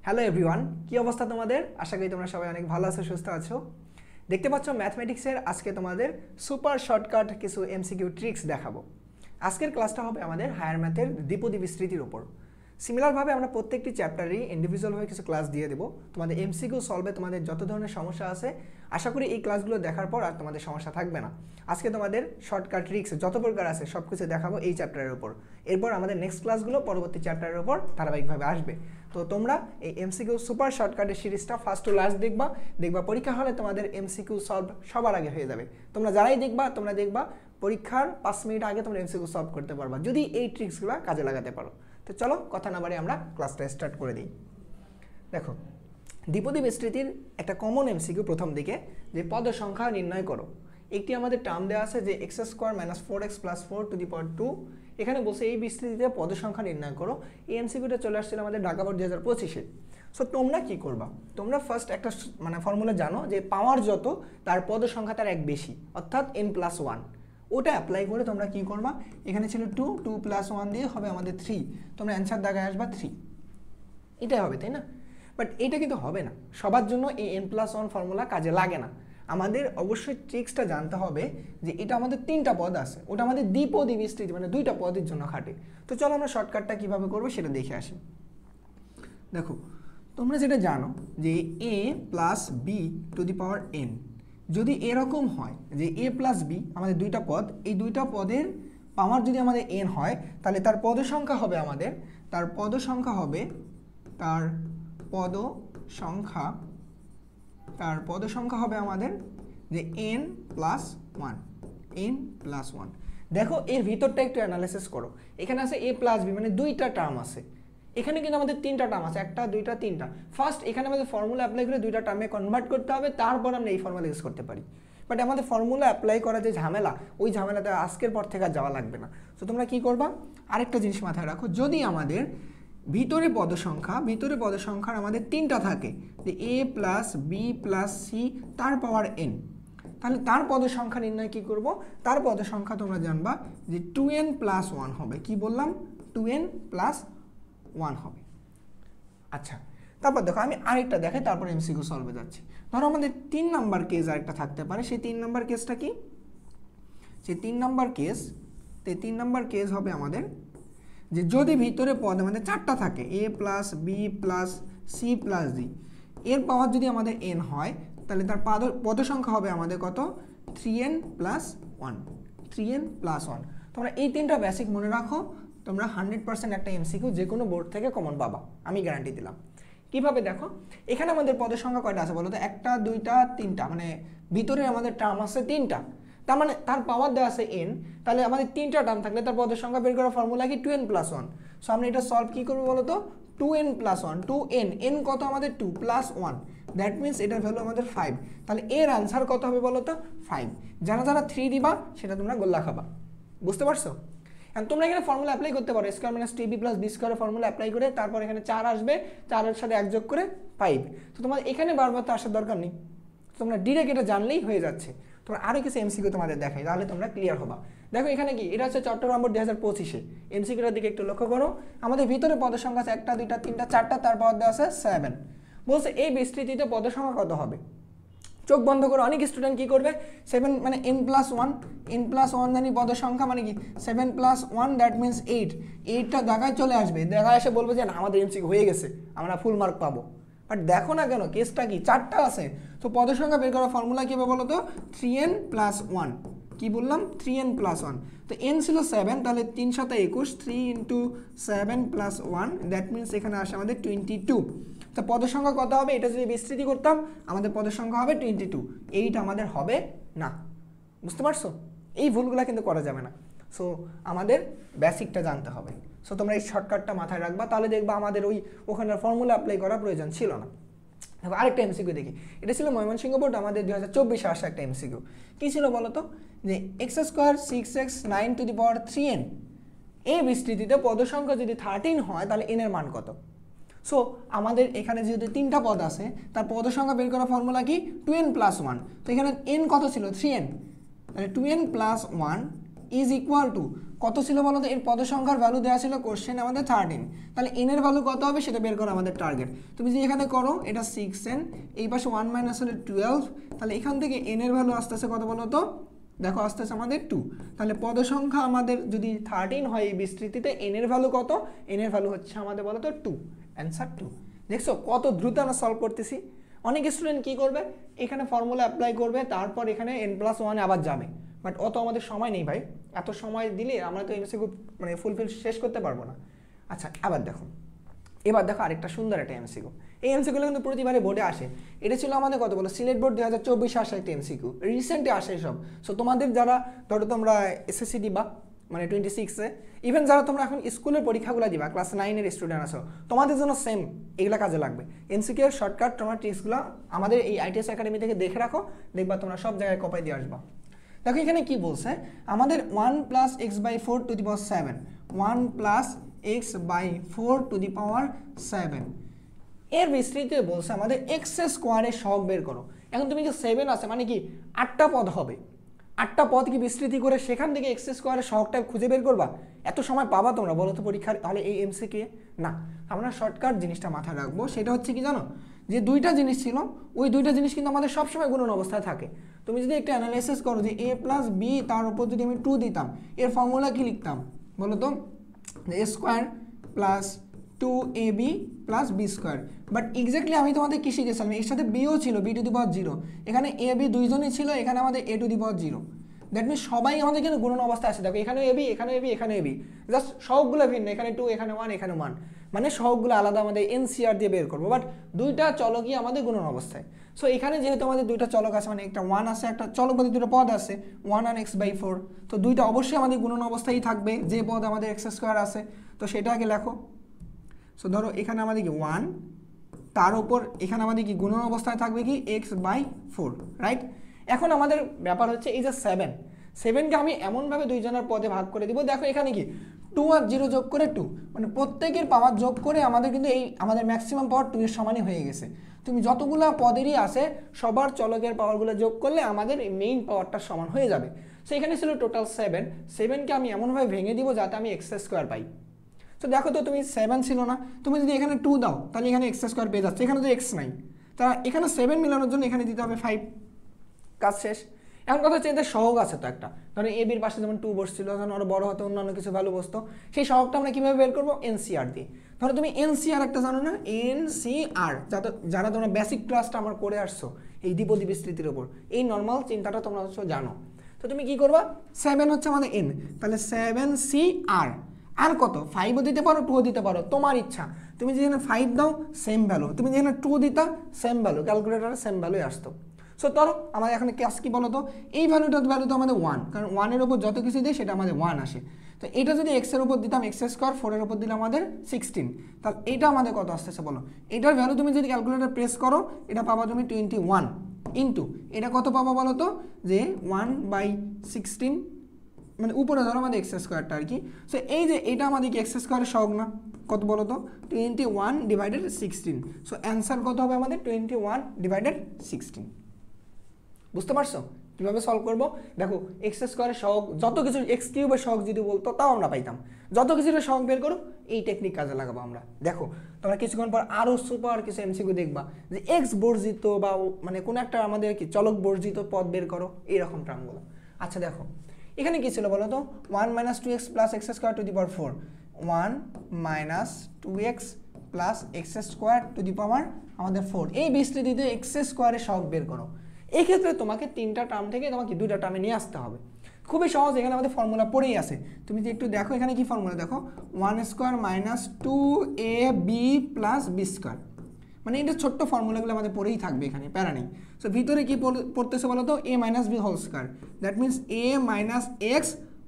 Hello everyone, কি অবস্থা তোমাদের? আশা করি তোমরা সবাই অনেক ভালো আছো, সুস্থ আছো। দেখতে পাচ্ছ ম্যাথমেটিক্সের আজকে তোমাদের সুপার শর্টকাট কিছু এমসিকিউ ট্রিক্স দেখাবো। আজকের ক্লাসটা হবে আমাদের হায়ার ম্যাথের দ্বিপদী বিস্তৃতির উপর। সিমিলারভাবে আমরা প্রত্যেকটি চ্যাপ্টারেই ইন্ডিভিজুয়ালভাবে কিছু ক্লাস দিয়ে দেবো। তোমাদের এমসিকিউ সলভে তোমাদের যত ধরনের সমস্যা আছে, আশা করি এই ক্লাসগুলো দেখার পর আর তোমাদের সমস্যা থাকবে না। আজকে তোমাদের শর্টকাট ট্রিক্স যত প্রকার আছে সব কিছু দেখাবো এই চ্যাপ্টারের উপর। এরপর আমাদের নেক্সট ক্লাসগুলো পরবর্তী চ্যাপ্টারের উপর ধারাবাহিকভাবে আসবে। তো তোমরা এই এমসিকিউ সুপার শর্টকাটের সিরিজটা ফার্স্ট টু লাস্ট দেখবা পরীক্ষা হলে তোমাদের এমসিকিউ সলভ সবার আগে হয়ে যাবে। তোমরা যারাই তোমরা দেখবা পরীক্ষার 5 মিনিট আগে তোমরা এমসিকিউ সলভ করতে পারবা যদি এই ট্রিক্সগুলো কাজে লাগাতে পারো। তো চলো কথা না বাড়িয়ে আমরা ক্লাসটা স্টার্ট করে দিই। দেখো, দ্বিপদী বিস্তৃতির একটা কমন এমসিকিউ প্রথম দিকে, যে পদ সংখ্যা নির্ণয় করো। একটি আমাদের টার্ম দেওয়া আছে যে x² - 4x + 4 টু দি পাওয়ার 2। এখানে বসে এই বিস্তৃতিতে পদ সংখ্যা নির্ণয় করো। এই এমসিকিউটা চলে আসছিল আমাদের ঢাকা বোর্ড 2025-এ। সো তোমরা কি করবা? তোমরা ফার্স্ট একটা ফর্মুলা জানো যে পাওয়ার যত তার পদ সংখ্যা তার এক বেশি, অর্থাৎ n+1। ওটা অ্যাপ্লাই করে তোমরা কি করবা? এখানে ছিল 2 + 1 দিয়ে হবে আমাদের 3। তোমরা অ্যান্সার দাগায় আসবা 3। এটাই হবে, তাই না? বাট এটা কিন্তু হবে না, সবার জন্য এই n+1 ফর্মুলা কাজে লাগে না। আমাদের অবশ্যই ট্রিক্সটা জানতে হবে যে এটা আমাদের 3টা পদ আছে, ওটা আমাদের দ্বিপদী বিস্তৃতি মানে 2টা পদের জন্য খাটে। তো চলো আমরা শর্টকাটটা কীভাবে করবো সেটা দেখে আসি। দেখো, তোমরা যেটা জানো যে a + b two the power n যদি এরকম হয় যে a + b আমাদের 2টা পদ, এই 2টা পদের পাওয়ার যদি আমাদের n হয়, তাহলে তার পদ সংখ্যা হবে আমাদের যে n+1। দেখো এর ভিতরটা একটু অ্যানালাইসিস করো। এখানে আছে a + b মানে 2টা টার্ম আছে। এখানে কিন্তু আমাদের 3টা টার্ম আছে, 1টা 2টা 3টা। ফার্স্ট এখানে আমাদের ফর্মুলা অ্যাপ্লাই করে 2টা টার্মে কনভার্ট করতে হবে, তারপর আমরা এই ফর্মুলা ইউজ করতে পারি। বাট আমাদের ফর্মুলা অ্যাপ্লাই করা যে ঝামেলা, ওই ঝামেলাতে আজকের পর থেকে আর যাওয়া লাগবে না। তো তোমরা কি করবা? আরেকটা জিনিস মাথায় রাখো, যদি আমাদের ভিতরে পদ সংখ্যার আমাদের 3টা থাকে, যে a + b + c তার পাওয়ার n, তাহলে তার পদ সংখ্যা নির্ণয় কি করব? তার পদ সংখ্যা তোমরা জানবা যে 2n+1 হবে। কি বললাম? 2n+1 হবে। আচ্ছা, তারপর দেখো আমি আরেকটা দেখাই, তারপর এমসিকিউ সলভে যাচ্ছি। ধরো আমাদের 3 নাম্বার কেস আরেকটা থাকতে পারে। সেই 3 নাম্বার কেসটা কি? সেই 3 নাম্বার কেস হবে আমাদের যে যদি ভিতরে পদ আমাদের 4টা থাকে, a + b + c + d, এর পাওয়ার যদি আমাদের n হয়, তাহলে তার পদ সংখ্যা হবে আমাদের কত? 3n+1। তোমরা এই 3টা বেসিক মনে রাখো, তোমরা 100% একটা এমসিকিউ যে কোনো বোর্ড থেকে কমন পাবা, আমি গ্যারান্টি দিলাম। কিভাবে? দেখো, এখানে আমাদের পদের সংখ্যা কয়টা আছে বলো তো? 1টা 2টা 3টা, মানে ভিতরে আমাদের টার্ম আছে 3টা। তার মানে তার পাওয়ার দেওয়া আছে n, তাহলে আমাদের 3টা টার্ম থাকলে তার পদের সংখ্যা বের করার ফর্মুলা কি? 2n+1। সো আমরা এটা সলভ কি করবো বলো তো? 2n+1, 2n, n কত আমাদের? 2 + 1, দ্যাট মিনস এটার ভ্যালু আমাদের 5। তাহলে এর আনসার কত হবে বলো তো? 5। যারা 3 দিবা সেটা তোমরা গোল্লা খাবা। বুঝতে পারছো? এখন তোমরা এখানে ফর্মুলা অ্যাপ্লাই করতে পারো, square minus 2ab + b² formula apply করে, তারপর এখানে 4 আসবে, 4 এর সাথে 1 যোগ করে 5। তো তোমার এখানে বারবার তো আসার দরকার নেই, তোমরা ডিরেক্ট এটা জানলেই হয়ে যাচ্ছে। তোমরা আরও কিছু এমসিকিউ তোমাদের দেখাই, তাহলে তোমরা ক্লিয়ার হবা। দেখো এখানে কি, এটা হচ্ছে চট্টগ্রাম বোর্ড 2025-এ। এমসিকিউটার দিকে একটু লক্ষ্য করো। আমাদের ভিতরে পদের সংখ্যা আছে 1টা 2টা 3টা 4টা, তার পাওয়ার দেওয়া আছে 7। বলছে এই বিস্তৃতিতে পদের সংখ্যা কত হবে? চোখ বন্ধ করে অনেক স্টুডেন্ট কি করবে? 7 মানে n+1 জানি পদের সংখ্যা মানে কি 7 + 1, দ্যাট মিনস 8। 8টা জায়গায় চলে আসবে, জায়গায় এসে বলবে যে না আমাদের এমসিকিউ হয়ে গেছে, আমরা ফুল মার্ক পাবো। বাট দেখো না কেন, কেসটা কি? 4টা আছে। তো পদের সংখ্যা বের করার ফর্মুলা কি হবে বলো তো? 3n+1। কি বললাম? 3n+1। তো n ছিল 7, তাহলে 3 × 21, 3 × 7 + 1, দ্যাট মিনস এখানে আসে আমাদের 22। তো পদের সংখ্যা কত হবে? এটা যদি বিস্তৃতি করতাম আমাদের পদের সংখ্যা হবে 22। এইটা আমাদের হবে না। বুঝতে পারছো? এই ভুলগুলো কিন্তু করা যাবে না। সো আমাদের বেসিকটা জানতে হবে। সো তোমরা এই শর্টকাটটা মাথায় রাখবা, তাহলে দেখবা আমাদের ওখানে ফর্মুলা অ্যাপ্লাই করার প্রয়োজন ছিল না। দেখো আরেকটা এমসিকিউ দেখি। এটা ছিল ময়মনসিংহ বোর্ড আমাদের 2024-এ আসা একটা এমসিকিউ। কী ছিল বলো তো? যে x² 6x 9 two the power 3n এই বিস্তৃতিতে পদ সংখ্যা যদি 13 হয়, তাহলে n এর মান কত? সো আমাদের এখানে যেহেতু 3টা পদ আছে, তার পদ সংখ্যা বের করার ফর্মুলা কি? 2n+1। তো এখানে n কত ছিল? 3n। তাহলে 2n+1 ইজ ইকুয়াল টু কত ছিল বলো তো, এর পদ সংখ্যার ভ্যালু দেওয়া ছিল কোশ্চেন আমাদের 13, তাহলে n এর ভ্যালু কত হবে সেটা বের করা আমাদের টার্গেট। তুমি যদি এখানে করো এটা 6n, এই পাশে 1 মাইনাস হলে 12, তাহলে এখান থেকে n এর ভ্যালু আসতেছে কত বলো তো, দেখো আসতেছে আমাদের 2। তাহলে পদ সংখ্যা আমাদের যদি 13 হয় এই বিস্তৃতিতে, n এর ভ্যালু কত, n এর ভ্যালু হচ্ছে আমাদের বলো তো 2, অ্যান্সার 2। দেখছো কত দ্রুত আমরা সলভ করতেছি। অনেক স্টুডেন্ট কি করবে, এখানে ফর্মুলা অ্যাপ্লাই করবে, তারপর এখানে n+1 আবার যাবে, বাট অত আমাদের সময় নেই ভাই, এত সময় দিলে আমরা তো এমসিকিউ মানে ফুলফিল শেষ করতে পারবো না। আচ্ছা এবার দেখো আরেকটা সুন্দর একটা এমসিকিউ। এই এমসিকিউগুলো কিন্তু প্রতিবারে বোর্ডে আসে। এটা ছিল আমাদের কত বলো, সিলেট বোর্ড 2024 আসা একটা এমসিকিউ, রিসেন্টলি আসে সব। সো তোমাদের যারা ধরো তোমরা এসএসসি দিবা মানে 26-এ, ইভেন যারা তোমরা এখন স্কুলের পরীক্ষাগুলো দিবা, ক্লাস 9-এর স্টুডেন্ট আছো, তোমাদের জন্য সেম এগুলো কাজে লাগবে। এমসিকিউ এর শর্টকাট তোমরা ট্রিক্সগুলো আমাদের এই আইটিএস একাডেমি থেকে দেখে রাখো, দেখবা তোমরা সব জায়গায় কপাই দিয়ে আসবা। দেখো এখানে কি বলছে আমাদের 1 + x/4 two the power 7, 1 + x/4 two the পাওয়ার 7 এর বিস্তৃতিতে বলছে আমাদের এক্স স্কোয়ারের সহগ বের করো। এখন তুমি যে 7 আছে মানে কি 8টা পদ হবে, 8টা পদ কি বিস্তৃতি করে সেখান থেকে এক্স স্কোয়ারের সহগটা খুঁজে বের করবা? এত সময় পাবা তোমরা বলো তো পরীক্ষার হলে এই এমসিকিউ? না, আমরা শর্টকাট জিনিসটা মাথায় রাখবো। সেটা হচ্ছে কি জানো, যে দুইটা জিনিস ছিল, ওই দুইটা জিনিস কিন্তু আমাদের সবসময় গুণন অবস্থায় থাকে। তুমি যদি একটা অ্যানালাইসিস করো যে a + b, তার উপর যদি আমি 2 দিতাম, এর ফর্মুলা কি লিখতাম বলো তো, a square plus 2ab plus b square. But exactly আমি তোমাদের কি শিখেছিলাম, এর সাথে বিও ছিল, b টু দি পাওয়ার 0, এখানে a b দুইজনই ছিল, এখানে আমাদের a two the power 0। That means সবাই আমাদের কিন্তু গুণন অবস্থায় আছে। দেখো এখানে ab, এখানে ab, এখানে ab, জাস্ট সহগগুলো ভিন্ন, এখানে 2, এখানে 1, এখানে 1, মানে সহগগুলো আলাদা আমাদের এনসিআর দিয়ে বের করবো, বাট দুইটা চলকই আমাদের গুণন অবস্থায়। সো এখানে যেহেতু আমাদের দুইটা চলক আছে, মানে একটা 1 আছে, একটা চলক বলতে দুটো পদ আছে 1 আর x/4, তো দুইটা অবশ্যই আমাদের গুণন অবস্থায় থাকবে, যে পদ আমাদের x স্কোয়ার আছে, তো সেটা আগে লেখো। সো ধরো এখানে আমাদের কি 1, তার উপর এখানে আমাদের কি গুণন অবস্থায় থাকবে কি x/4, রাইট? এখন আমাদের ব্যাপার হচ্ছে এই যে 7কে আমি এমনভাবে দুইজনের পদে ভাগ করে দিব। দেখো এখানে কি 2 আর 0 যোগ করে 2, মানে প্রত্যেকের পাওয়ার যোগ করে আমাদের কিন্তু এই আমাদের ম্যাক্সিমাম পাওয়ার 2 এর সমানই হয়ে গেছে। তুমি যতগুলো পদেরই আছে সবার চলকের পাওয়ারগুলো যোগ করলে আমাদের এই মেইন পাওয়ারটা সমান হয়ে যাবে। সো এখানে ছিল টোটাল 7কে আমি এমনভাবে ভেঙে দিব যাতে আমি x স্কোয়ার পাই। তো দেখো তো তুমি 7 ছিল না, তুমি যদি এখানে 2 দাও তাহলে এখানে x স্কোয়ার পেয়ে যাচ্ছে, এখানে তো x নাই, তা এখানে 7 মিলানোর জন্য এখানে দিতে হবে 5, কাজ শেষ। এখন কথা হচ্ছে এদের সহগ আছে তো একটা, ধরো এ বির পাশে যেমন 2 বসছিল, যখন আরো বড় হতে অন্যান্য কিছু ভ্যালু বসতো, সেই সহগটা আমরা কিভাবে বের করবো, এনসিআর দিয়ে। ধরো তুমি এনসিআর একটা জানো না, এনসিআর, যারা তোমরা বেসিক ক্লাসটা আমার করে আসছো এই দ্বিপদী বিস্তৃতির উপর, এই নর্মাল চিন্তাটা তোমরা হচ্ছে জানো। তো তুমি কি করবা, 7 হচ্ছে আমাদের এন, তাহলে 7CR, আর কত 5ও দিতে পারো 2ও দিতে পারো, তোমার ইচ্ছা। তুমি যেখানে 5 দাও সেম ভ্যালু, তুমি যেখানে 2 দিতা সেম ভ্যালু, ক্যালকুলেটারে সেম ভ্যালুই আসতো। সো ধরো আমাদের এখানে ক্লাস কি বলো তো, এই ভ্যালু তো আমাদের 1, কারণ 1 এর উপর যত কিছু দিই সেটা আমাদের 1 আসে। তো এটা যদি x এর উপর দিতাম x স্কোয়ার, 4 এর উপর দিলে আমাদের 16, তাহলে এটা আমাদের কত আসতেছে বলো, এটার ভ্যালু তুমি যদি ক্যালকুলেটার প্রেস করো এটা পাবা তুমি 21 ইন্টু এটা কত পাবা বলো তো, যে 1/16, মানে উপরে ধরো আমাদের x স্কোয়ারটা আর কি। সো এই যে এটা আমাদের কি x স্কোয়ারের সহগ না, কত বলো তো 21/16। সো অ্যান্সার কত হবে আমাদের 21/16। বুঝতে পারছো কিভাবে সলভ করবো? দেখো এক্স স্কোয়ারের সহগ যত কিছু, এক্স কিউবের সহগ যদি বলতো তাও আমরা পাইতাম, যত কিছুর সহগ বের করো এই টেকনিক কাজে লাগাবো আমরা। দেখো তোমরা কিছুক্ষণ পর আরও সুপার কিছু এমসিকিউ দেখবা যে এক্স বর্জিত বা মানে কোনো একটা আমাদের কি চলক বর্জিত পদ বের করো, এইরকম টার্মগুলো। আচ্ছা দেখো এখানে কি ছিল বলো তো, 1 - 2x + x square to the power 4, 1 - 2x + x square to the power আমাদের 4, এই বিস্তৃতিতে এক্স স্কোয়ারের সহগ বের করো। এই ক্ষেত্রে তোমাকে 3টা টার্ম থেকে তোমাকে 2টা টার্মে নিয়ে আসতে হবে। খুবই সহজ, এখানে আমাদের ফর্মুলা পড়েই আছে। তুমি যদি একটু দেখো এখানে কি ফর্মুলা, দেখো 1² - 2ab + b স্কোয়ার, মানে এটা ছোট্ট ফর্মুলাগুলো আমাদের পড়েই থাকবে, এখানে প্যারা নেই। সো ভিতরে কি পড়তেছে বলো তো, a - b whole square, that means a - x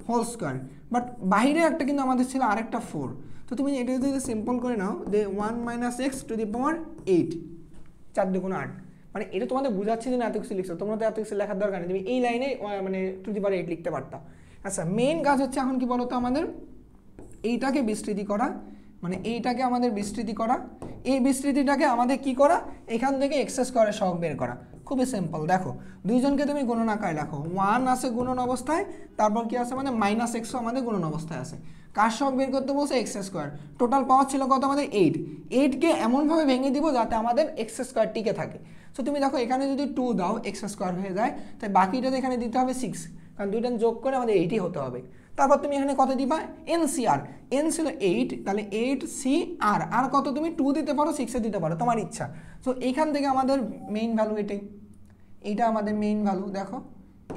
whole square. But বাইরে একটা কিন্তু আমাদের ছিল আরেকটা 4, তো তুমি এটা যদি সিম্পল করে নাও যে 1 - x টু দি পাওয়ার 8, 4 × 8, মানে এটা তোমাদের বোঝাচ্ছে যে না এত কিছু লিখছো, তোমরা তো এত কিছু লেখার দরকার নেই, তুমি এই লাইনে মানে টু দি পাওয়ার 8 লিখতে পারতা। আচ্ছা মেইন কাজ হচ্ছে এখন কি বলতো আমাদের এইটাকে বিস্তৃতি করা, মানে এইটাকে আমাদের বিস্তৃতি করা, এই বিস্তৃতিটাকে আমাদের কি করা, এখান থেকে এক্স স্কোয়ারের সহগ বের করা। খুবই সিম্পল। দেখো দুইজনকে তুমি গুণন আকারে লেখো, 1 আছে গুণন অবস্থায়, তারপর কি আছে আমাদের মাইনাস এক্সও আমাদের গুণন অবস্থায় আছে। কার সহগ বের করতে বলছে, এক্স স্কোয়ার। টোটাল পাওয়ার ছিল কত আমাদের 8, 8কে এমনভাবে ভেঙে দিব যাতে আমাদের এক্স স্কোয়ার টিকে থাকে। সো তুমি দেখো এখানে যদি 2 দাও এক্স স্কোয়ার হয়ে যায়, তাই বাকিটাতে এখানে দিতে হবে 6, কারণ দুইটা যোগ করে আমাদের 8ই হতে হবে। তারপর তুমি এখানে কত দিবা, এনসিআর, এন ছিল 8, তাহলে 8 আর কত তুমি 2 দিতে পারো 6 দিতে পারো, তোমার ইচ্ছা। সো এইখান থেকে আমাদের মেইন ভ্যালু এটাই, এইটা আমাদের মেইন ভ্যালু। দেখো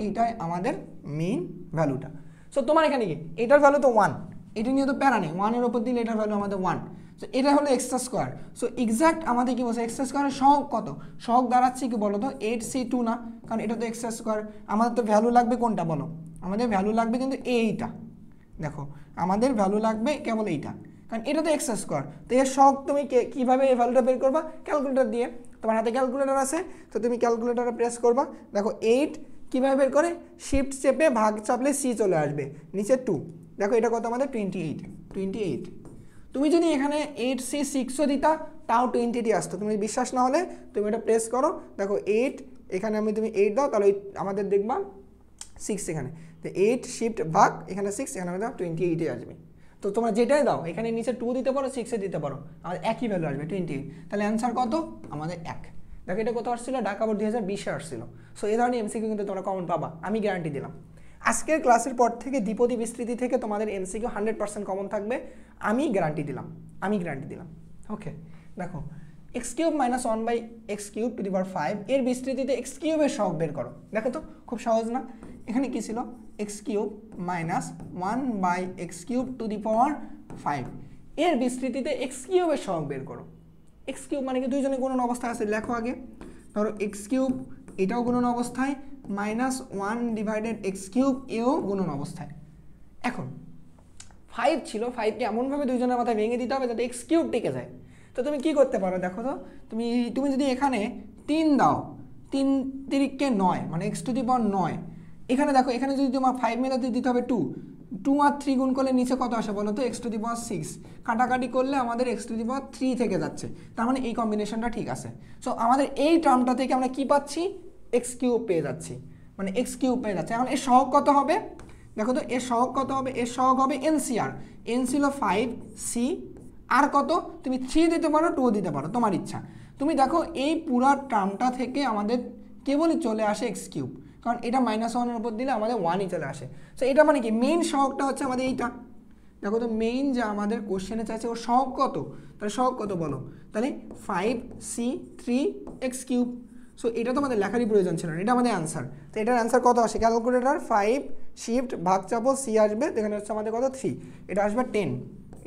এইটাই আমাদের মেইন ভ্যালুটা। সো তোমার এখানে কি, এটার ভ্যালু তো 1, এটা নিয়ে তো প্যারা নেই, 1-এর ওপর দিলে এটার ভ্যালু আমাদের 1। সো এটা হলো এক্স স্কোয়ার। সো এক্সাক্ট আমাদের কি বলছে, এক্স স্কোয়ারের সহগ কত, সহগ দাঁড়াচ্ছে কি বলো তো 8c2 না, কারণ এটা তো এক্স স্কোয়ার। আমাদের তো ভ্যালু লাগবে কোনটা বলো, আমাদের ভ্যালু লাগবে কিন্তু এইটা। দেখো আমাদের ভ্যালু লাগবে কেবল এইটা, কারণ এটা তো এক্স স্কোয়ার। তো এর সহগ তুমি কীভাবে এই ভ্যালুটা বের করবা, ক্যালকুলেটর দিয়ে। তোমার হাতে ক্যালকুলেটর আছে, তো তুমি ক্যালকুলেটরে প্রেস করবা। দেখো 8 কীভাবে বের করে, শিফট চেপে ভাগ চাপলে সি চলে আসবে, নিচে 2। দেখো এটা কত আমাদের 28। তুমি যদি এখানে 8c6ও দিতা তাও 20 আসতো। তুমি বিশ্বাস না হলে তুমি এটা প্রেস করো, দেখো 8 এখানে তুমি 8 দাও, তাহলে আমাদের দেখবা 6 এখানে, তো 8 শিফট ভাগ এখানে 6, এখানে আমাদের 28 আসবে। তো তোমরা যেটাই দাও এখানে নিচে 2 দিতে পারো 6 দিতে পারো, আমাদের একই ভ্যালু আসবে 28। তাহলে অ্যান্সার কত আমাদের 1। দেখো এটা কত আসছিল, ঢাকা বোর্ড 2020-এ আসছিল। সো এই ধরনের এমসিকিউ কিন্তু তোমরা কমন পাবা, আমি গ্যারান্টি দিলাম। আজকের ক্লাসের পর থেকে দ্বিপদী বিস্তৃতি থেকে তোমাদের এমসিকিউ 100% কমন থাকবে, আমি গ্যারান্টি দিলাম। ওকে দেখো x³ - 1/x³ এর বিস্তৃতিতে x³ এর সহগ বের করো। দেখো তো খুব সহজ না, এখানে কি ছিল, x³ - 1/x³ এর বিস্তৃতিতে x³ এর সহগ বের করো। x³ মানে কি দুইজনে গুণন অবস্থায় আছে, লেখো আগে। ধরো x³ এটাও গুণন অবস্থায়, -1/x³ এও গুণন অবস্থায়। এখন 5 ছিল, 5কে এমনভাবে দুইজনের মাথায় ভেঙে দিতে হবে যাতে x³ টিকে যায়। তো তুমি কি করতে পারো, দেখো তো তুমি যদি এখানে 3 দাও, 3 তিরিককে 9 মানে x⁹9। এখানে দেখো এখানে যদি তোমার 5 মেলাতে দিতে হবে 2 আর 3 গুণ করলে নিচে কত আসে বলো তো, x⁶। কাটাকাটি করলে আমাদের x⁵ থেকে যাচ্ছে, তার মানে এই কম্বিনেশনটা ঠিক আছে। সো আমাদের এই টার্মটা থেকে আমরা কি পাচ্ছি, x³ পেয়ে যাচ্ছি, মানে x³ পেয়ে যাচ্ছে। এখন এর সহগ কত হবে, দেখো তো এর সহগ কত হবে, এর সহগ হবে এনসিআর। এন ছিল 5c, আর কত তুমি 3 দিতে পারো 2 দিতে পারো, তোমার ইচ্ছা। তুমি দেখো এই পুরো টার্মটা থেকে আমাদের কেবলই চলে আসে x³, কারণ এটা -1-এর উপর দিলে আমাদের 1ই চলে আসে। সো এটা মানে কি, মেইন সহগটা হচ্ছে আমাদের এইটা। দেখো তো মেইন যে আমাদের কোশ্চেনে চাইছে ওর সহগ কত, তাহলে সহগ কত বলো, তাহলে 5c3x³। সো এটা তো আমাদের লেখারই প্রয়োজন ছিল না, এটা আমাদের অ্যান্সার। তো এটার অ্যান্সার কত আসে, ক্যালকুলেটর 5 শিফট ভাগ চাপো c আসবে, এখানে হচ্ছে আমাদের কত 3, এটা আসবে 10,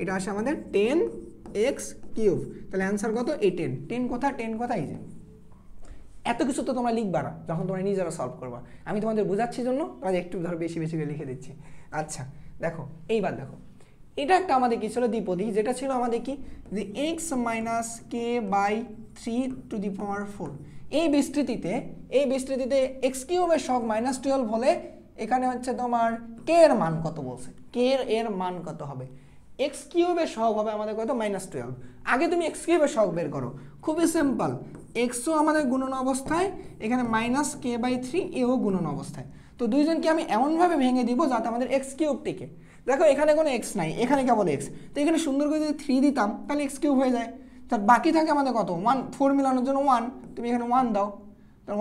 এটা আসে আমাদের 10x³। তাহলে অ্যান্সার কত, এই 10 কোথায়, 10 কোথায়, এই যে। এত কিছু তো তোমরা লিখবা না যখন তোমরা নিজেরা সলভ করবা, আমি তোমাদের বোঝাচ্ছি জন্য তোমাদের একটু ধরো বেশি বেশি করে লিখে দিচ্ছি। আচ্ছা দেখো এইবার দেখো এটা একটা আমাদের কি ছিল, দ্বিপদী, যেটা ছিল আমাদের কি, যে x - k/3⁴। এই বিস্তৃতিতে x³ এর সহগ -12 হলে এখানে হচ্ছে তোমার k এর মান কত বলছে, k এর মান কত হবে, x³ এর সহগ হবে আমাদের কত, -12। আগে তুমি x³ এর সহগ বের করো, খুবই সিম্পল। xও আমাদের গুণন অবস্থায়, এখানে -k/3 এও গুণন অবস্থায়। তো দুইজনকে আমি এমনভাবে ভেঙে দিব যাতে আমাদের x³ টিকে। দেখো এখানে কোনো x নাই, এখানে কেবল x, তো এখানে সুন্দর করে যদি 3 দিতাম তাহলে x³ হয়ে যায়। তার বাকি থাকে আমাদের কত, 1, 4 মিলানোর জন্য 1, তুমি এখানে 1 দাও, তার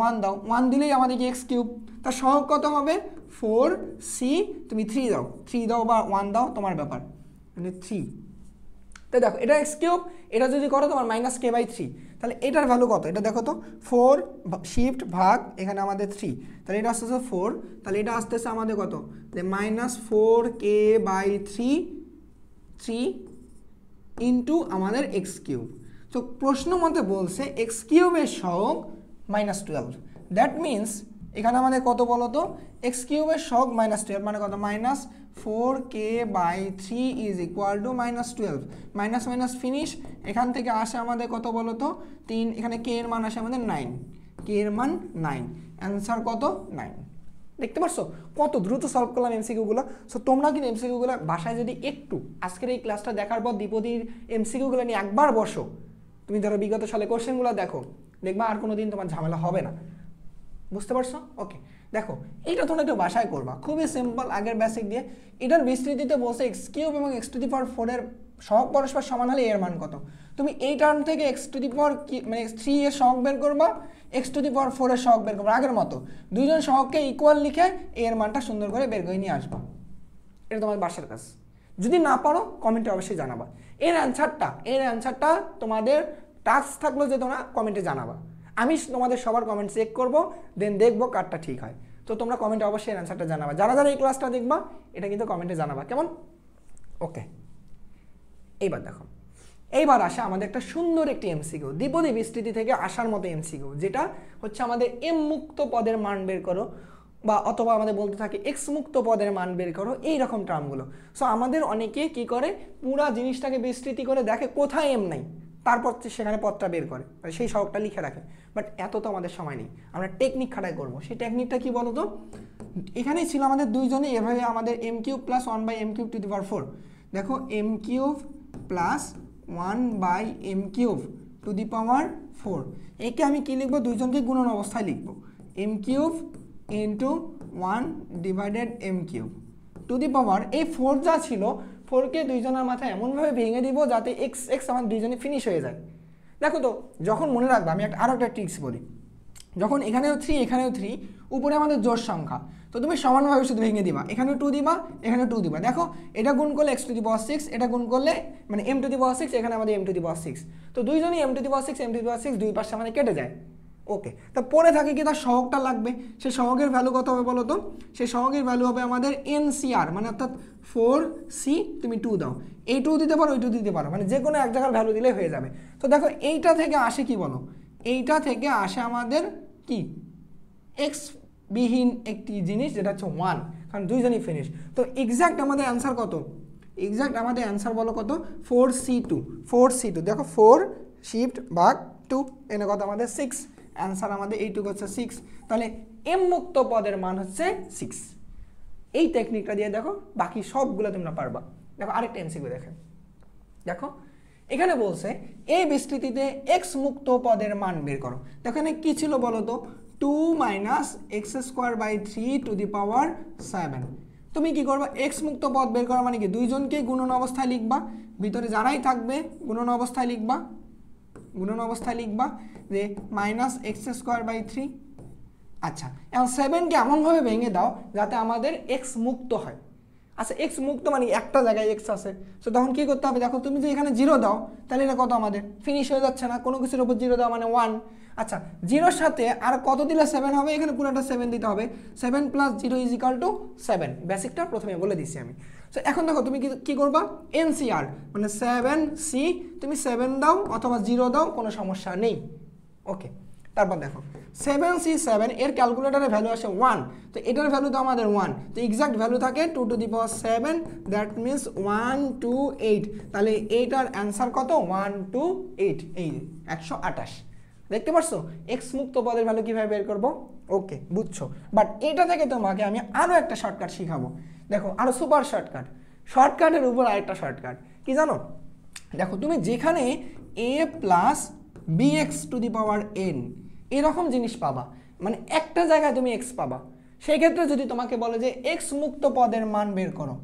1 দিলেই আমাদের কি x³। তার সহগ কত হবে, 4c, তুমি 3 দাও বা 1 দাও, তোমার ব্যাপার, মানে 3। তো দেখো এটা x³, এটা যদি করো তোমার -k/3, তাহলে এটার ভ্যালু কত, এটা দেখো তো 4 শিফট ভাগ এখানে আমাদের 3, তাহলে এটা আসতেছে 4, তাহলে এটা আসতেছে আমাদের কত, যে -4k/3 ইন্টু আমাদের x³ তো প্রশ্ন মতে বলছে x³ এর সহগ -12। দ্যাট মিনস এখানে আমাদের কত বলো তো, x³ এর সহগ -12 মানে কত, -4k/3 is equal to -12, minus minus finish. এখান থেকে আসে আমাদের কত বলো তো, 3, এখানে k এর মান আসে আমাদের 9, k এর মান 9, অ্যান্সার কত 9। দেখতে পারছো কত দ্রুত সলভ করলাম এমসিকিউগুলো। সো তোমরা কিন্তু এমসিকিউগুলো বাসায় যদি একটু আজকের এই ক্লাসটা দেখার পর দ্বিপদীর এমসিকিউগুলো নিয়ে একবার বসো, তুমি ধরো বিগত সালে কোশ্চেনগুলো দেখো, দেখবা আর কোনো দিন তোমার ঝামেলা হবে না। বুঝতে পারছো? ওকে, দেখো এইটা তোমরা একটু বাসায় করবা, খুবই সিম্পল আগের বেসিক দিয়ে। এটার বিস্তৃতিতে বলছে এক্স কিউব এবং এক্স টু দি পাওয়ার 4 এর সহগ পরস্পর সমান হলে এর মান কত। তুমি এই টার্ম থেকে এক্স টু দি পাওয়ার মানে 3 এর সহগ বের করবা, এক্স টু দি পাওয়ার 4 এর সহগ বের করবা, আগের মতো দুইজন সহগকে ইকুয়াল লিখে এর মানটা সুন্দর করে বের করে নিয়ে আসবা। এটা তোমার বাসার কাজ। যদি না পারো কমেন্টে অবশ্যই জানাবা। এর অ্যান্সারটা তোমাদের টাস্ক থাকলো যে তোমরা কমেন্টে জানাবা। আমি তোমাদের সবার কমেন্ট চেক করবো, দেন দেখবো কারটা ঠিক হয়। তো তোমরা কমেন্টে অবশ্যই অ্যান্সারটা জানাবা, যারা যারা এই ক্লাসটা দেখবা এটা কিন্তু কমেন্টে জানাবা, কেমন? ওকে, এইবার দেখো, এইবার আসে আমাদের একটা সুন্দর একটি এমসিকিউ, দ্বিপদী বিস্তৃতি থেকে আসার মতো এমসিকিউ, যেটা হচ্ছে আমাদের এম মুক্ত পদের মান বের করো, বা অথবা আমাদের বলতে থাকে এক্স মুক্ত পদের মান বের করো, এইরকম টার্মগুলো। সো আমাদের অনেকে কি করে, পুরা জিনিসটাকে বিস্তৃতি করে দেখে কোথায় এম নাই, তারপর সেখানে পদটা বের করে, সেই সহগটা লিখে রাখে। বাট এত তো আমাদের সময় নেই, আমরা টেকনিক খাটাই করবো। সেই টেকনিকটা কি বলতো, এখানেই ছিল আমাদের দুইজনে এভাবে আমাদের M cube plus 1/m cube to the power 4। দেখো M cube plus 1/m cube to the power 4, একে আমি কি লিখবো, দুইজনকে গুণন অবস্থায় লিখবো, M cube into 1 divided M cube to the power, এই 4 যা ছিল 4কে দুইজনের মাথায় এমনভাবে ভেঙে দিব যাতে এক্স এক্স আমার দুইজনে ফিনিশ হয়ে যায়। দেখো তো, যখন মনে রাখবা, আমি আরও একটা ট্রিক্স বলি, যখন এখানেও 3 এখানেও 3, উপরে আমাদের জোড় সংখ্যা, তো তুমি সমানভাবে শুধু ভেঙে দিবা, এখানে 2 দিবা এখানে 2 দিবা। দেখো এটা গুণ করলে এক্স টু দি পাওয়ার 6, এটা গুণ করলে মানে এম টু দি পাওয়ার 6, এখানে আমাদের এম টু দি পাওয়ার 6, তো দুইজনই M to the power 6 M to the power 6 দুই পাশে আমাদের কেটে যায়। ওকে, তা পরে থাকে কি, তার সহগটা লাগবে, সেই সহগের ভ্যালু কত হবে বলো তো, সেই সহগের ভ্যালু হবে আমাদের এনসিআর, মানে অর্থাৎ 4c, তুমি 2 দাও, এই 2 দিতে পারো ওই 2 দিতে পারো, মানে যে কোনো এক জায়গার ভ্যালু দিলে হয়ে যাবে। তো দেখো এইটা থেকে আসে কি বলো, এইটা থেকে আসে আমাদের কি এক্স বিহীন একটি জিনিস, যেটা হচ্ছে 1, কারণ দুইজনই ফিনিশ। তো এক্স্যাক্ট আমাদের অ্যান্সার কত, এক্স্যাক্ট আমাদের অ্যান্সার বলো কত, 4c2। দেখো 4 শিফট ভাগ 2, এনে কত আমাদের 6, অ্যান্সার আমাদের এইটুকু হচ্ছে 6। তাহলে এম মুক্ত পদের মান হচ্ছে 6। এই টেকনিকটা দিয়ে দেখো বাকি সবগুলো তোমরা পারবা। দেখো আরেকটা এমসিকিউ দেখেন, দেখো এখানে বলছে এই বিস্তৃতিতে এক্স মুক্ত পদের মান বের করো। দেখো এখানে কি ছিল বলো তো, 2 - x²/3 টু দি পাওয়ার 7। তুমি কি করবা, এক্স মুক্ত পদ বের করা মানে কি, দুইজনকে গুণন অবস্থায় লিখবা, ভিতরে যারাই থাকবে গুণন অবস্থায় লিখবা যে -x²/3। আচ্ছা, এখন 7কে এমনভাবে ভেঙে দাও যাতে আমাদের এক্স মুক্ত হয়। আচ্ছা, এক্স মুক্ত মানে একটা জায়গায় এক্স আছে, তো তখন কি করতে হবে, দেখো তুমি যে এখানে 0 দাও তাহলে এটা কত আমাদের ফিনিশ হয়ে যাচ্ছে না, কোনো কিছুর উপর 0 দাও মানে 1। আচ্ছা, 0-র সাথে আর কত দিলে 7 হবে, এখানে পুরোটা 7 দিতে হবে, 7 + 0 = 7। বেসিকটা প্রথমে বলে দিচ্ছি আমি। তো এখন দেখো তুমি কি করবা, এনসিআর মানে 7c, তুমি 7 দাও অথবা 0 দাও, কোনো সমস্যা নেই। ওকে, তারপর দেখো 7c7 এর ক্যালকুলেটরে ভ্যালু আসে 1, তো এটার ভ্যালু তো আমাদের 1, তো এক্সাক্ট ভ্যালু থাকে 2 two the power 7, that means 128। তাহলে এইটার অ্যান্সার কত, 128, এই 128। দেখতে পারছো এক্স মুক্ত পদের ভ্যালু কিভাবে বের করবো। ওকে, বুঝছো। বাট এটা থেকে তোমাকে আমি আরও একটা শর্টকাট শিখাবো। দেখো আরও সুপার শর্টকাটের উপর আরেকটা শর্টকাট কি জানো, দেখো তুমি যেখানে a + bx two the power n এরকম জিনিস পাবা, মানে একটা জায়গায় তুমি x পাবা, সেই ক্ষেত্রে যদি তোমাকে বলে যে x মুক্ত পদের মান বের করো,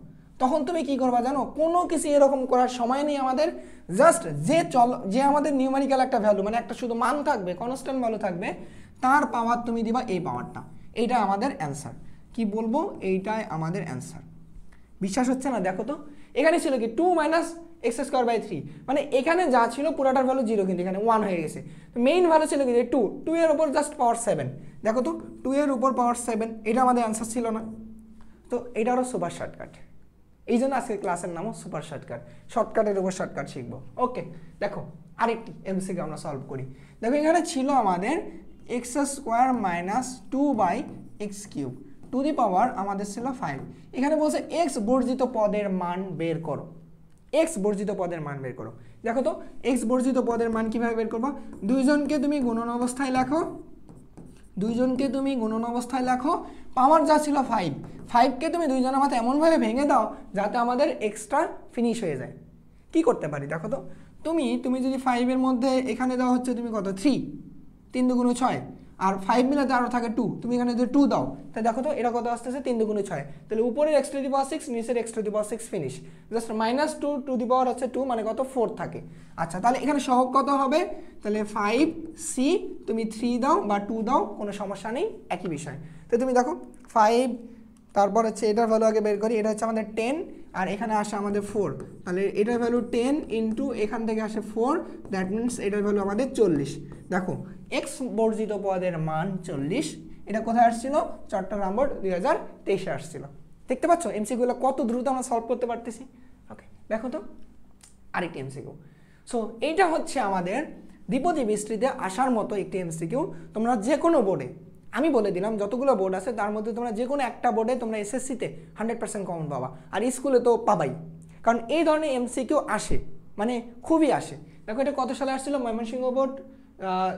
তখন তুমি কি করবা জানো, কোনো কিছু এরকম করার সময় নেই আমাদের, জাস্ট যে আমাদের নিউমেরিক্যাল একটা ভ্যালু, মানে একটা শুধু মান থাকবে, কনস্ট্যান্ট ভ্যালু থাকবে, তার পাওয়ার তুমি দিবা এই পাওয়ারটা, এইটা আমাদের অ্যান্সার। কি বলবো, এইটাই আমাদের অ্যান্সার। বিশ্বাস হচ্ছে না, দেখো তো এখানে ছিল কি 2 - x²/3, মানে এখানে যা ছিল পুরাটার ভ্যালু 0, কিন্তু এখানে 1 হয়ে গেছে। মেইন ভ্যালু ছিল কি 2 এর উপর জাস্ট পাওয়ার 7, দেখো তো 2 এর উপর পাওয়ার 7, এটা আমাদের অ্যান্সার ছিল না। তো এটা হলো সুপার শর্টকাট, এই জন্য আজকে ক্লাসের নামও সুপার শর্টকাট, শর্টকাটের উপর শর্টকাট শিখবো। ওকে, দেখো আরেকটি এমসিকিউ আমরা সলভ করি। দেখো এখানে ছিল আমাদের x² - 2/x³ two the power আমাদের ছিল 5। এখানে বলছে এক্স বর্জিত পদের মান বের করো, দেখো তো এক্স বর্জিত পদের মান কিভাবে বের করবো, দুইজনকে তুমি গুণন অবস্থায় লেখো, দুইজনকে তুমি গুণন অবস্থায় লেখো, পাওয়ার যা ছিল 5, 5কে তুমি দুইজনের মাথায় এমনভাবে ভেঙে দাও যাতে আমাদের এক্সট্রা ফিনিশ হয়ে যায়। কি করতে পারি দেখো তো, তুমি যদি 5-এর মধ্যে এখানে দেওয়া হচ্ছে তুমি কত 3, 3 দুগুণ 6, আর 5 মিলাতে আরও থাকে 2, তুমি এখানে যদি 2 দাও তাই দেখো তো এটা কত আসতেছে 3 দুগুণ 6, তাহলে উপরের x⁻6 নিচের x⁻6 ফিনিশ, জাস্ট -2 হচ্ছে 2 মানে কত 4 থাকে। আচ্ছা তাহলে এখানে সহগ কত হবে, তাহলে 5c তুমি 3 দাও বা 2 দাও কোনো সমস্যা নেই, একই বিষয়। তো তুমি দেখো 5, তারপর হচ্ছে এটার ভ্যালু আগে বের করি, এটা হচ্ছে আমাদের 10 আর এখানে আসে আমাদের 4, তাহলে এটার ভ্যালু 10 ইন্টু এখান থেকে আসে 4, দ্যাট মিনস এটার ভ্যালু আমাদের 40। দেখো এক্স বর্জিত পদের মান 40, এটা কোথায় আসছিল, চট্টগ্রাম বোর্ড 2023-এ আসছিল। দেখতে পাচ্ছ এমসিকিউগুলো কত দ্রুত আমরা সলভ করতে পারতেছি। ওকে দেখো তো আরেকটি এমসিকিউ। সো এইটা হচ্ছে আমাদের দ্বিপদী বৃষ্টিতে আসার মতো একটি এমসিকিউ। তোমরা যে কোনো বোর্ডে, আমি বলে দিলাম যতগুলো বোর্ড আছে তার মধ্যে তোমরা যে কোনো একটা বোর্ডে তোমরা এসএসসিতে 100% কমন পাবা, আর স্কুলে তো পাবাই, কারণ এই ধরনের এমসিকিউ আসে, মানে খুবই আসে। দেখো এটা কত সালে আসছিল, ময়মনসিংহ বোর্ড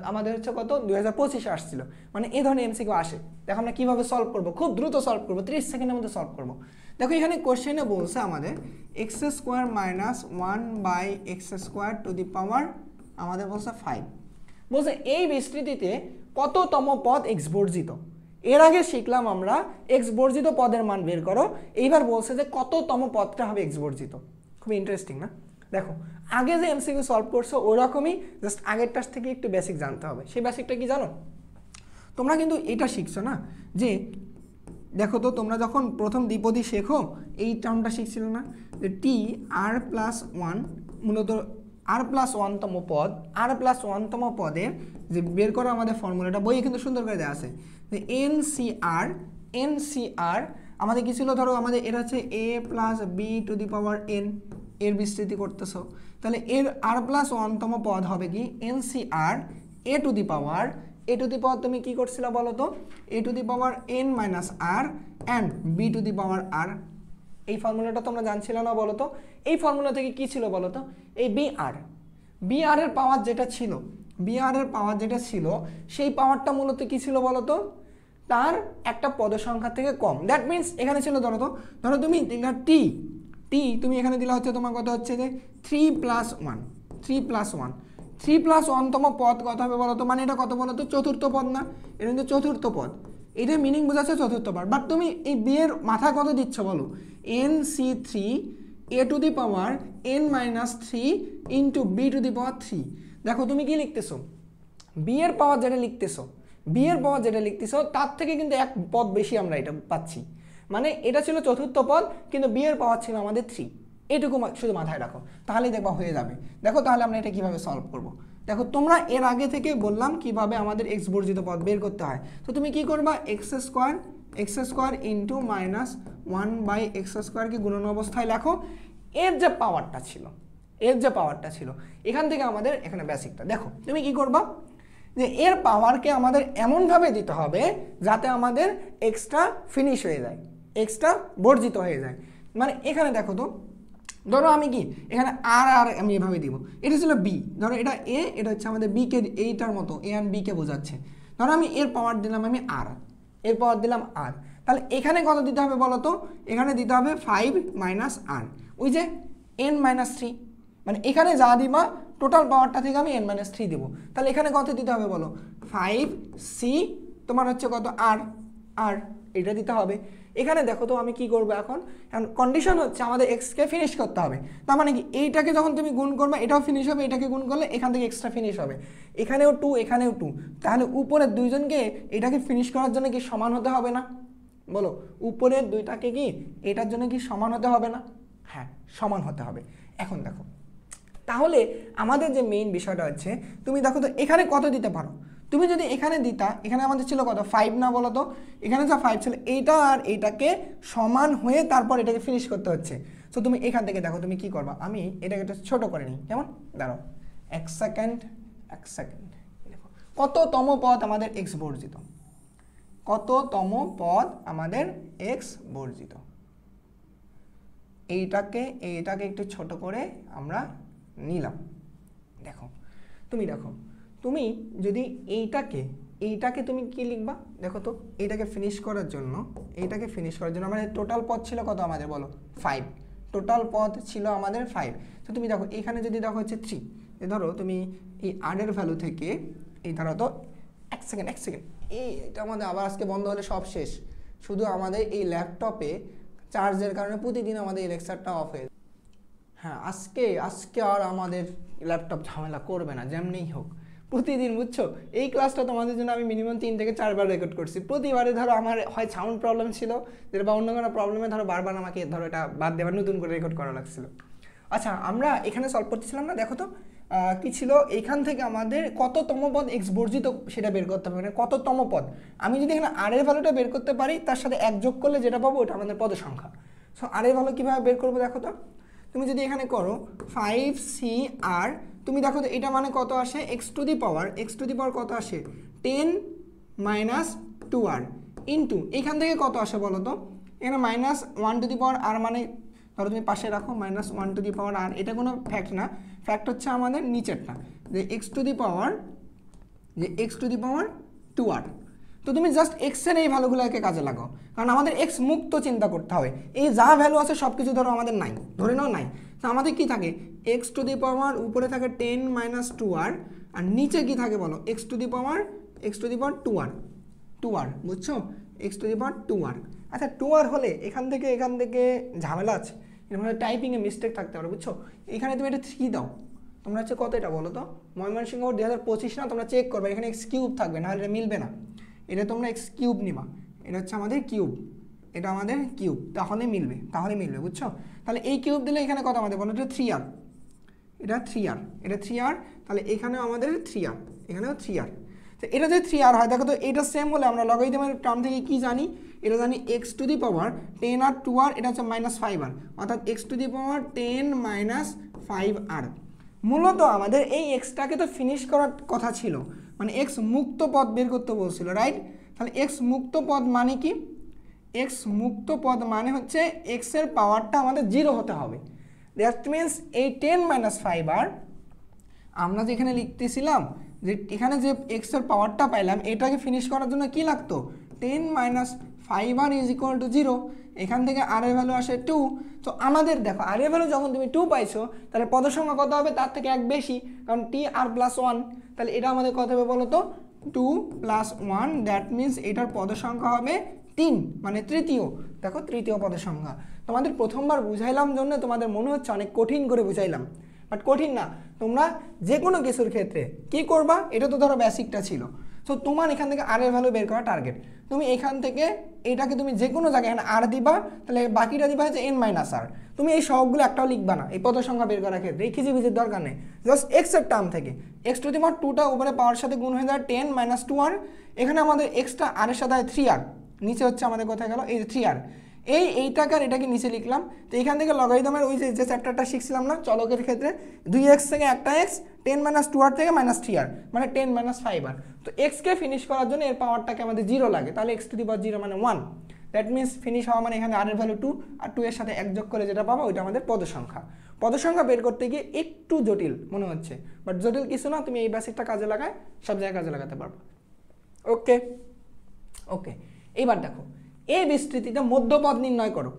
আমাদের হচ্ছে কত 2025-এ আসছিল, মানে এই ধরনের এমসিকিউ আসে। দেখো আমরা কীভাবে সলভ করবো, খুব দ্রুত সলভ করবো, 30 সেকেন্ডের মধ্যে সলভ করবো। দেখো এখানে কোশ্চেনে বলছে আমাদের x² - 1/x² আমাদের বলছে 5, বলছে এই বিস্তৃতিতে কততম পদ x বর্জিত। এর আগে শিখলাম আমরা x বর্জিত পদের মান বের করো, এইবার বলছে যে কততম পদটা হবে x বর্জিত। খুব ইন্টারেস্টিং না? দেখো আগে যে এমসিকিউ সলভ করছো ওরকমই, জাস্ট আগেরটার থেকে একটু বেসিক জানতে হবে। সেই বেসিকটা কি জানো, তোমরা কিন্তু এটা শিখছো না যে, দেখো তো তোমরা যখন প্রথম দ্বিপদী শেখো এই টার্মটা শিখছিল না যে r+1, মূলত r+1তম পদ, r+1তম পদের যে বের করা আমাদের ফর্মুলাটা বইয়ে কিন্তু সুন্দর করে দেওয়া আছে যে NCR আমাদের কি ছিল, ধরো আমাদের এটা হচ্ছে a+b⁴n এর বিস্তৃতি করতেছো, তাহলে এর r+1তম পদ হবে কি NCR a টু দি পাওয়ার তুমি কি করছিলা বলো তো, a⁻n - r and b⁻r। এই ফর্মুলাটা তোমরা জানছিলে না বলো তো, এই ফর্মুলা থেকে কি ছিল বলো তো, এই br এর পাওয়ার যেটা ছিল, সেই পাওয়ারটা মূলত কি ছিল বলো তো, তার একটা পদ সংখ্যা থেকে কম। দ্যাট মিনস এখানে ছিল ধরো তুমি দিলা t, তুমি এখানে দিলা হচ্ছে তোমার কত হচ্ছে যে 3+1তম পদ কত হবে বলো তো, মানে এটা কত বলো তো, চতুর্থ পদ না, এটা কিন্তু চতুর্থ পদ, এটা মিনিং বোঝাচ্ছে চতুর্থ পদ। বাট তুমি এই b এর মাথা কত দিচ্ছ বলো, NC3 a⁻n - 3 ইন্টু b⁻3। দেখো তুমি কি লিখতেছো, b এর পাওয়ার যেটা লিখতেছো তার থেকে কিন্তু এক পদ বেশি আমরা এটা পাচ্ছি, মানে এটা ছিল চতুর্থ পদ কিন্তু b এর পাওয়ার ছিল আমাদের 3। এইটুকু শুধু মাথায় রাখো, তাহলেই দেখবা হয়ে যাবে। দেখো তাহলে আমরা এটা কিভাবে সলভ করব। দেখো তোমরা এর আগে থেকে বললাম কিভাবে আমাদের x বর্জিত পদ বের করতে হয়। তো তুমি কি করবা, x² ইন্টু -1/x² কে গুণন অবস্থায় লেখো, এর যে পাওয়ারটা ছিল এখান থেকে আমাদের এখানে বেসিকটা দেখো, তুমি কি করবা যে এর পাওয়ারকে আমাদের এমনভাবে দিতে হবে যাতে আমাদের এক্সট্রা ফিনিশ হয়ে যায়, এক্সট্রা বর্জিত হয়ে যায়। মানে এখানে দেখো তো, ধরো আমি কি এখানে আর আমি এভাবে দিব, এটা ছিল বি, ধরো এটা এ, এটা হচ্ছে আমাদের বি কে, এইটার মতো এ আর বি কে বোঝাচ্ছে। ধরো আমি এর পাওয়ার দিলাম আমি আর, এর পাওয়ার দিলাম আর, তাহলে এখানে কত দিতে হবে বলো তো, এখানে দিতে হবে 5 - r, ওই যে n-3, মানে এখানে যা দিবা টোটাল পাওয়ারটা থেকে আমি n-3 দেবো, তাহলে এখানে কত দিতে হবে বলো, 5c তোমার হচ্ছে কত আর এটা দিতে হবে। এখানে দেখো তো আমি কি করবো, এখন কন্ডিশন হচ্ছে আমাদের এক্সকে ফিনিশ করতে হবে, তার মানে কি এইটাকে যখন তুমি গুণ করবে এটাও ফিনিশ হবে, এটাকে গুণ করলে এখান থেকে এক্সট্রা ফিনিশ হবে, এখানেও 2 এখানেও 2, তাহলে উপরের দুইজনকে এটাকে ফিনিশ করার জন্য কি সমান হতে হবে না বলো, উপরের দুইটাকে কি এটার জন্য কি সমান হতে হবে না, হ্যাঁ সমান হতে হবে। এখন দেখো তাহলে আমাদের যে মেইন বিষয়টা হচ্ছে, তুমি দেখো তো এখানে কত দিতে পারো, তুমি যদি এখানে দিতা, এখানে আমাদের ছিল কত 5 না বলো তো, এখানে যা 5 ছিল এইটা আর এইটাকে সমান হয়ে তারপর এটাকে ফিনিশ করতে হচ্ছে। সো তুমি এখান থেকে দেখো তুমি কি করবা, আমি এটাকে একটু ছোট করে নিই, কেমন দাঁড়াও, এক সেকেন্ড দেখো কততম পদ আমাদের এক্স বর্জিত, কততম পদ আমাদের এক্স বর্জিত, এইটাকে একটু ছোট করে আমরা নিলাম। দেখো তুমি যদি এইটাকে এইটাকে তুমি কি লিখবা দেখো তো, এইটাকে ফিনিশ করার জন্য আমাদের টোটাল পদ ছিল কত আমাদের বলো 5, টোটাল পদ ছিল আমাদের 5। তো তুমি দেখো এখানে যদি দেখো হচ্ছে 3, ধরো তুমি এই r এর ভ্যালু থেকে এই ধরো তো এক সেকেন্ড এটা আমাদের আবার আজকে বন্ধ হলে সব শেষ। শুধু আমাদের এই ল্যাপটপে চার্জের কারণে প্রতিদিন আমাদের এই লেকচারটা অফ হয়ে, হ্যাঁ আজকে আর আমাদের ল্যাপটপ ঝামেলা করবে না যেমনিই হোক, প্রতিদিন বুঝছো। এই ক্লাসটা তোমাদের জন্য আমি মিনিমাম 3 থেকে 4 বার রেকর্ড করছি। প্রতিবারে ধরো আমার হয় সাউন্ড প্রবলেম ছিল যেটা বা অন্য কোনো প্রবলেমে ধরো বারবার আমাকে ধরো এটা বাদ দেওয়ার নতুন করে রেকর্ড করা লাগছিল। আচ্ছা আমরা এখানে সলভ করতেছিলাম না, দেখো তো কি ছিল, এইখান থেকে আমাদের কততম পদ এক্স বর্জিত সেটা বের করতে হবে, মানে কততম পদ। আমি যদি এখানে আর এর ভ্যালুটা বের করতে পারি তার সাথে 1 যোগ করলে যেটা পাবো ওটা আমাদের পদ সংখ্যা। সো আর এর ভ্যালু কীভাবে বের করবো দেখো তো, তুমি যদি এখানে করো 5cr, তুমি দেখো তো এটা মানে কত আসে, এক্স টু দি পাওয়ার কত আসে 10 - 2r ইন্টু এখান থেকে কত আসে বলো তো, এখানে -1 টু দি পাওয়ার আর, মানে ধরো তুমি পাশে রাখো -1 টু দি পাওয়ার আর, এটা কোনো ফ্যাক্ট না, ফ্যাক্ট হচ্ছে আমাদের নিচেরটা যে x two the power 2r। তো তুমি জাস্ট এক্সের এই ভ্যালুগুলোকে কাজে লাগাও, কারণ আমাদের এক্স মুক্ত চিন্তা করতে হবে। এই যা ভ্যালু আছে সব কিছু ধরো আমাদের নাই, ধরে নাও নাই, তো আমাদের কি থাকে এক্স টু দি পাওয়ার উপরে থাকে 10 - 2r, আর নিচে কি থাকে বলো x two the power 2r, বুঝছো, x two the power 2r। আচ্ছা 2r হলে এখান থেকে ঝামেলা আছে, এর মধ্যে টাইপিংয়ে মিস্টেক থাকতে পারে, বুঝছো। এখানে তুমি এটা 3 দাও, তোমরা হচ্ছে কত এটা বলো তো, ময়মনসিংহ 2025 না, তোমরা চেক করবে এখানে এক্স কিউব থাকবে, নাহলে এটা মিলবে না। এটা তোমরা এক্স কিউব নিবা, এটা হচ্ছে আমাদের কিউব, এটা আমাদের কিউব, তাহলে মিলবে বুঝছো। তাহলে এই কিউব দিলে এখানে কত আমাদের বলো, এটা 3r, এটা 3r, তাহলে এখানেও আমাদের 3r, এখানেও 3r। তো এটা যদি 3r হয় দেখো তো এটা সেম হলে আমরা লগারিদমের টার্ম থেকে কি জানি, এটা জানি x two the power 10r 2r, এটা হচ্ছে -5r, অর্থাৎ x two the power 10 - 5r। মূলত আমাদের এই এক্সটাকে তো ফিনিশ করার কথা ছিল, মানে এক্স মুক্ত পদ বের করতে বলছিল, রাইট। তাহলে এক্স মুক্ত পদ মানে কি, এক্স মুক্ত পদ মানে হচ্ছে এক্সের পাওয়ারটা আমাদের 0 হতে হবে। দ্যাট মিনস এই 10 - 5r আমরা যেখানে লিখতেছিলাম যে এখানে যে এক্সের পাওয়ারটা পাইলাম এটাকে ফিনিশ করার জন্য কি লাগতো, 10 - 5r = 0। এখান থেকে আর এর ভ্যালু আসে 2। তো আমাদের দেখো আর এর ভ্যালু যখন তুমি 2 পাইছো তাহলে পদ সংখ্যা কত হবে, তার থেকে 1 বেশি, কারণ tr + 1। তাহলে এটা আমাদের কত হবে বলো তো, 2 + 1, দ্যাট মিনস এটার পদ সংখ্যা হবে 3, মানে তৃতীয়। দেখো তৃতীয় পদের সংখ্যা। তোমাদের প্রথমবার বুঝাইলাম জন্য তোমাদের মনে হচ্ছে অনেক কঠিন করে বুঝাইলাম, বাট কঠিন না। তোমরা যে কোনো কিছুর ক্ষেত্রে কি করবা, এটা তো ধরো বেসিকটা ছিল। সো তোমার এখান থেকে আর এর ভ্যালু বের করা টার্গেট। তুমি এখান থেকে এটাকে তুমি যে কোনো জায়গায় এখানে আর দিবা, তাহলে বাকিটা দিবা হচ্ছে n - r। তুমি এই সবগুলো একটাও লিখবা না এই পদ সংখ্যা বের করার ক্ষেত্রে, এই খিজিবিজির দরকার নেই। জাস্ট এক্স এর টার্ম থেকে এক্স টু দি পাওয়ার 2টা উপরে পাওয়ার সাথে গুণ হয়ে যায় 10 - 2r। এখানে আমাদের এক্সটা আর এর সাথে 3r, নিচে হচ্ছে আমাদের কোথায় গেল এই 3r। এইটাকে আর এটাকে নিচে লিখলাম। তো এখান থেকে লগারিদমের ওই যে চ্যাপ্টারটা শিখছিলাম না চলকের ক্ষেত্রে, 2x থেকে একটা x, 10 - 2r থেকে -3r, মানে 10 - 5r। তো এক্সকে ফিনিশ করার জন্য এর পাওয়ারটাকে আমাদের 0 লাগে, তাহলে x টু দি পাওয়ার 0 মানে 1। দ্যাট মিনস ফিনিশ হওয়া মানে এখানে আর এর ভ্যালু 2, আর 2 এর সাথে 1 যোগ করে যেটা পাবো ওইটা আমাদের পদ সংখ্যা। পদ সংখ্যা বের করতে গিয়ে একটু জটিল মনে হচ্ছে, বাট জটিল কিছু না, তুমি এই বেসিকটা কাজে লাগায় সব জায়গায় কাজে লাগাতে পারবো। ওকে, এইবার দেখো এই বিস্তৃতিতে মধ্যপদ নির্ণয় করো।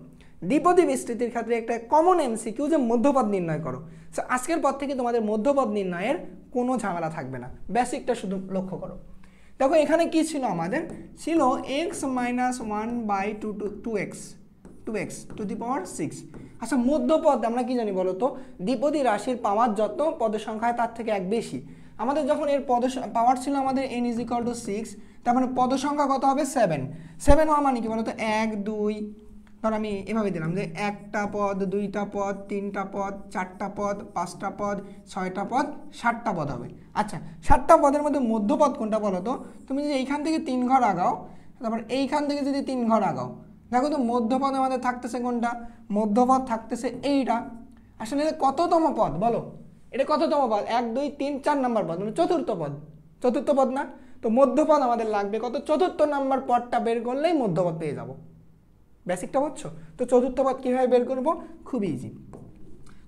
দ্বিপদী বিস্তৃতির ক্ষেত্রে একটা কমন এমসিকিউ যে মধ্যপদ নির্ণয় করো। সো আজকের পর থেকে তোমাদের মধ্যপদ নির্ণয়ের কোনো ঝামেলা থাকবে না, বেসিকটা শুধু লক্ষ্য করো। দেখো এখানে কি ছিল, আমাদের ছিল x - 1/2x two the power 6। আচ্ছা মধ্যপদ আমরা কি জানি বলো তো, দ্বিপদী রাশির পাওয়ার যত পদের সংখ্যায় তার থেকে 1 বেশি। আমাদের যখন এর পাওয়ার ছিল আমাদের n = 6, তার মানে পদ সংখ্যা কত হবে 7 হওয়া মানে কি বলতো 1 2, ধর আমি এভাবে দিলাম যে 1টা পদ 2টা পদ 3টা পদ 4টা পদ 5টা পদ 6টা পদ 7টা পদ হবে। আচ্ছা 7টা পদের মধ্যে মধ্যপদ কোনটা বলো তো, তুমি যদি এইখান থেকে 3 ঘর আগাও, তারপর এইখান থেকে যদি 3 ঘর আগাও, দেখো তো মধ্যপদ আমাদের থাকতেছে কোনটা, মধ্যপদ থাকতেছে এইটা। আসলে এটা কততম পদ বলো, এটা কততম পদ, 1 2 3 4 নাম্বার পদ, মানে চতুর্থ পদ না। তো মধ্যপদ আমাদের লাগবে কত, চতুর্থ নাম্বার পদটা বের করলেই মধ্যপদ পেয়ে যাব। বেসিকটা বুঝছো? তো চতুর্থ পদ কীভাবে বের করব, খুব ইজি।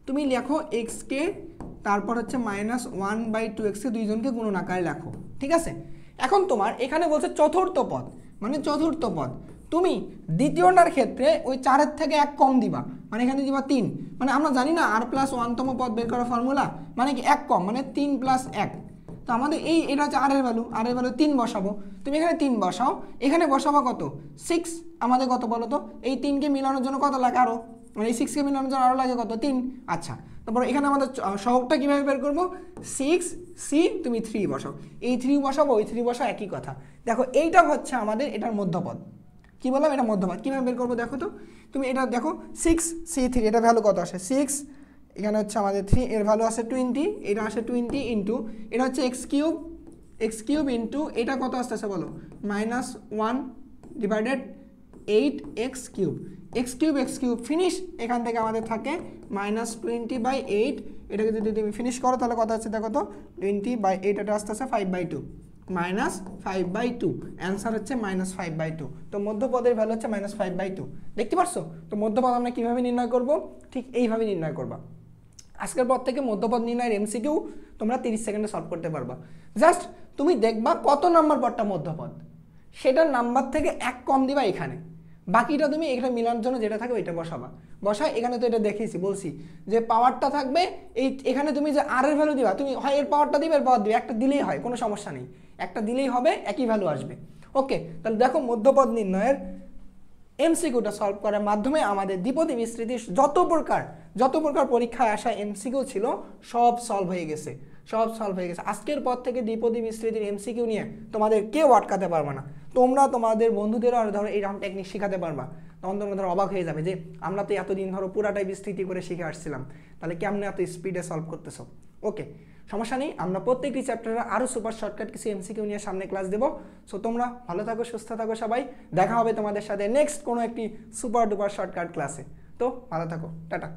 তুমি লেখো এক্সকে, তারপর হচ্ছে -1/2x দুইজনকে গুণন আকারে লেখো, ঠিক আছে। এখন তোমার এখানে বলছে চতুর্থ পদ, মানে চতুর্থ পদ তুমি দ্বিতীয়টার ক্ষেত্রে ওই 4-এর থেকে 1 কম দিবা, মানে এখানে দিবা 3। মানে আমরা জানি না r+1তম পদ বের করার ফর্মুলা, মানে কি 1 কম মানে 3 + 1। তো আমাদের এটা হচ্ছে r এর ভ্যালু, r এর ভ্যালু 3 বসাবো। তুমি এখানে 3 বসাও, এখানে বসাবো কত 6। আমাদের কত বলো তো, এই 3কে মিলানোর জন্য কত লাগে আরো, মানে এই 6কে মিলানোর জন্য আরো লাগে কত 3। আচ্ছা, তারপর এখানে আমাদের সহগটা কিভাবে বের করবো, 6c তুমি 3 বসাও, এই 3 বসাবো ওই 3 বসাও, একই কথা। দেখো এইটা হচ্ছে আমাদের এটার মধ্যপদ, কি বললাম এটা মধ্যপদ। কিভাবে বের করবো দেখো তো, তুমি এটা দেখো 6c3 এটা ভ্যালু কত আসে 6, এখানে হচ্ছে আমাদের 3 এর ভ্যালু আসে 20, এটা আসে 20 ইন্টু এটা হচ্ছে x কিউব ইন্টু এটা কত আসতেছে বলো -1 divided 8x cube, x cube finish. এখান থেকে আমাদের থাকে -20/8, এটাকে যদি তুমি ফিনিশ করো তাহলে কত আছে দেখো তো 20/8, এটা আসতেছে 5/2, -5/2, অ্যান্সার হচ্ছে -5/2। তো মধ্যপদের ভ্যালু হচ্ছে -5/2, দেখতে পারছো? তো মধ্যপদ আমরা কিভাবে নির্ণয় করব, ঠিক এইভাবে নির্ণয় করবা। আজকের পর থেকে মধ্যপদ নির্ণয়ের এমসিকিউ তোমরা 30 সেকেন্ডে সলভ করতে পারবা। জাস্ট তুমি দেখবা কত নাম্বার পদটা মধ্যপদ, সেটার নাম্বার থেকে 1 কম দিবা এখানে, বাকিটা তুমি এখানে মিলানোর জন্য যেটা থাকে ওইটা বসায়। এখানে তো এটা দেখিয়েছি, বলছি যে পাওয়ারটা থাকবে এখানে তুমি যে আর এর ভ্যালু দিবা, তুমি হয় এর পাওয়ারটা দিবে এর পাওয়ার দিবে, একটা দিলেই হয়, কোনো সমস্যা নেই, একটা দিলেই হবে, একই ভ্যালু আসবে। ওকে, তাহলে দেখো মধ্যপদ নির্ণয়ের এমসিকিউটা সলভ করার মাধ্যমে আমাদের দ্বিপদী বিস্তৃতির যত প্রকার পরীক্ষায় আসা এমসিকিউ ছিল সব সলভ হয়ে গেছে। আজকের পর থেকে দ্বিপদী বিস্তৃতির এমসিকিউ নিয়ে তোমাদের কেউ আটকাতে পারবে না। তোমরা তোমাদের বন্ধুদেরও আর ধরো এই রাউন্ড টেকনিক শেখাতে পারবা, তখন তোমরা ধরো অবাক হয়ে যাবে যে আমরা তো এতদিন ধরো পুরাটাই বিস্তৃতি করে শিখে আসছিলাম, তাহলে কেমনে এত স্পিডে সলভ করতেছো। ওকে, সমস্যা নেই, আমরা প্রত্যেকটি চ্যাপ্টারে আরও সুপার শর্টকাট কিছু এমসিকিউ নিয়ে সামনে ক্লাস দেবো। সো তোমরা ভালো থাকো, সুস্থ থাকো সবাই, দেখা হবে তোমাদের সাথে নেক্সট কোনো একটি সুপার ডুপার শর্টকাট ক্লাসে। তো ভালো থাকো, টাটা।